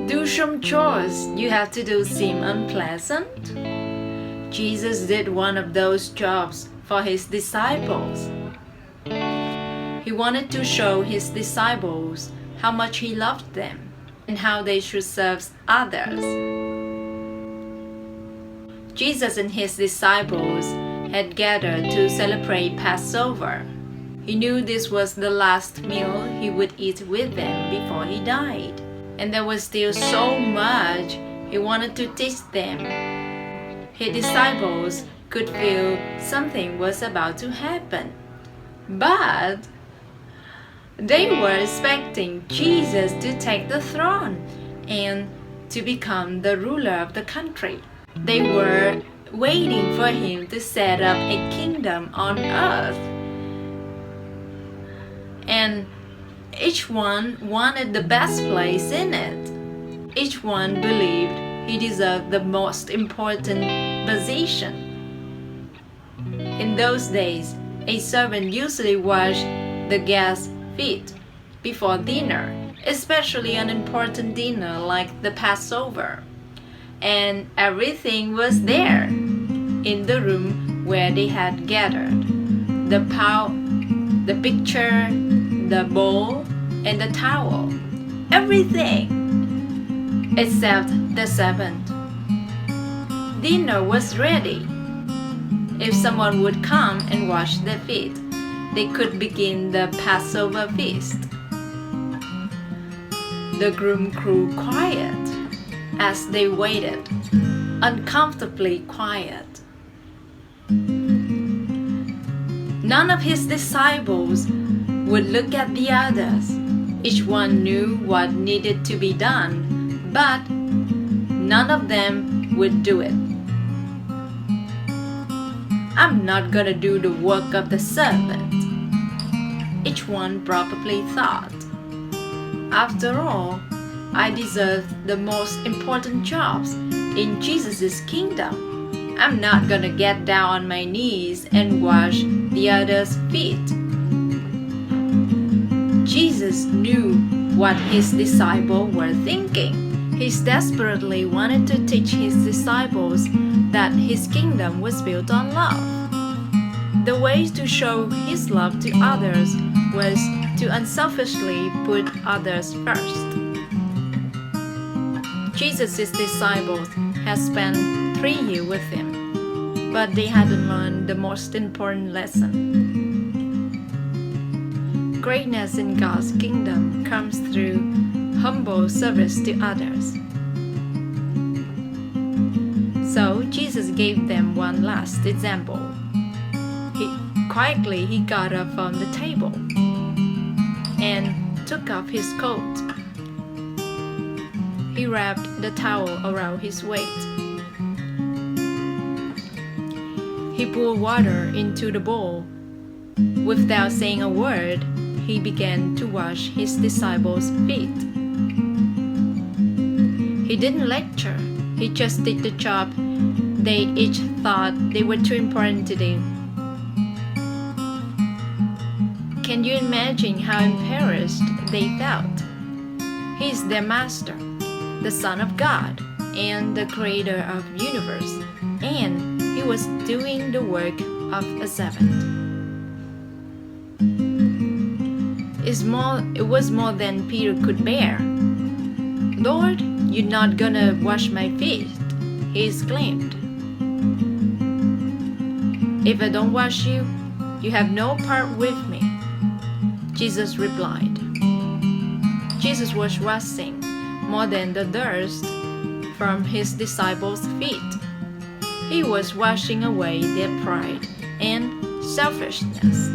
Do some chores you have to do seem unpleasant? Jesus did one of those jobs for his disciples. He wanted to show his disciples how much he loved them and how they should serve others. Jesus and his disciples had gathered to celebrate Passover. He knew this was the last meal he would eat with them before he died, and there was still so much he wanted to teach them. His disciples could feel something was about to happen, but they were expecting Jesus to take the throne and to become the ruler of the country. They were waiting for him to set up a kingdom on earth. And each one wanted the best place in it. Each one believed he deserved the most important position. In those days, a servant usually washed the guests' feet before dinner, especially an important dinner like the Passover. And everything was there in the room where they had gathered. The picture, the bowl, and the towel. Everything except the servant. Dinner was ready. If someone would come and wash their feet, they could begin the Passover feast. The groom grew quiet as they waited, uncomfortably quiet. None of his disciples would look at the others. Each one knew what needed to be done, but none of them would do it. I'm not gonna do the work of the servant, each one probably thought. After all, I deserve the most important jobs in Jesus' kingdom. I'm not gonna get down on my knees and wash the others' feet. Jesus knew what his disciples were thinking. He desperately wanted to teach his disciples that his kingdom was built on love. The way to show his love to others was to unselfishly put others first. Jesus' disciples had spent 3 years with him, but they hadn't learned the most important lesson. Greatness in God's kingdom comes through humble service to others. So Jesus gave them one last example. Quietly he got up from the table and took off his coat. He wrapped the towel around his waist. He poured water into the bowl. Without saying a word, he began to wash his disciples' feet. He didn't lecture, he just did the job they each thought they were too important to do. Can you imagine how embarrassed they felt? He is their master, the Son of God, and the creator of the universe, and he was doing the work of a servant. It was more than Peter could bear. Lord, you're not gonna wash my feet, he exclaimed. If I don't wash you, you have no part with me, Jesus replied. Jesus was washing more than the dust from his disciples' feet. He was washing away their pride and selfishness.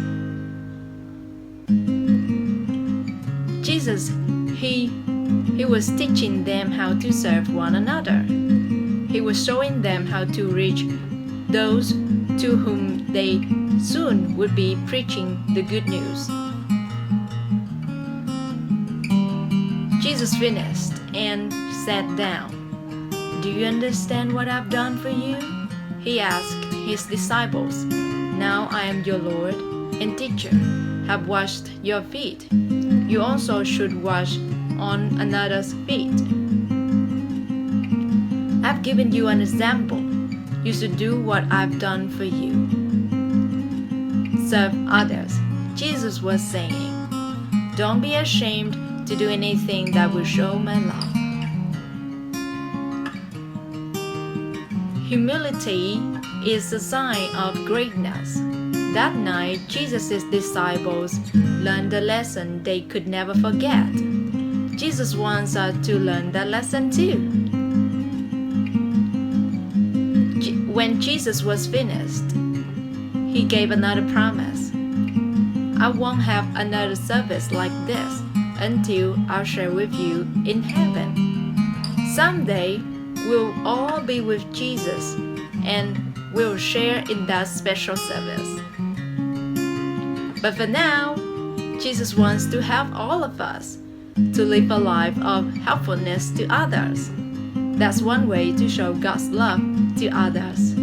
Jesus, he was teaching them how to serve one another. He was showing them how to reach those to whom they soon would be preaching the good news. Jesus finished and sat down. Do you understand what I've done for you? He asked his disciples. Now I am your Lord and teacher, have washed your feet. You also should wash on another's feet. I've given you an example. You should do what I've done for you. Serve others. Jesus was saying, don't be ashamed to do anything that will show my love. Humility is a sign of greatness. That night, Jesus' disciples learned a lesson they could never forget. Jesus wants us to learn that lesson too. When Jesus was finished, he gave another promise. I won't have another service like this until I'll share with you in heaven. Someday, we'll all be with Jesus and we'll share in that special service. But for now, Jesus wants to help all of us to live a life of helpfulness to others. That's one way to show God's love to others.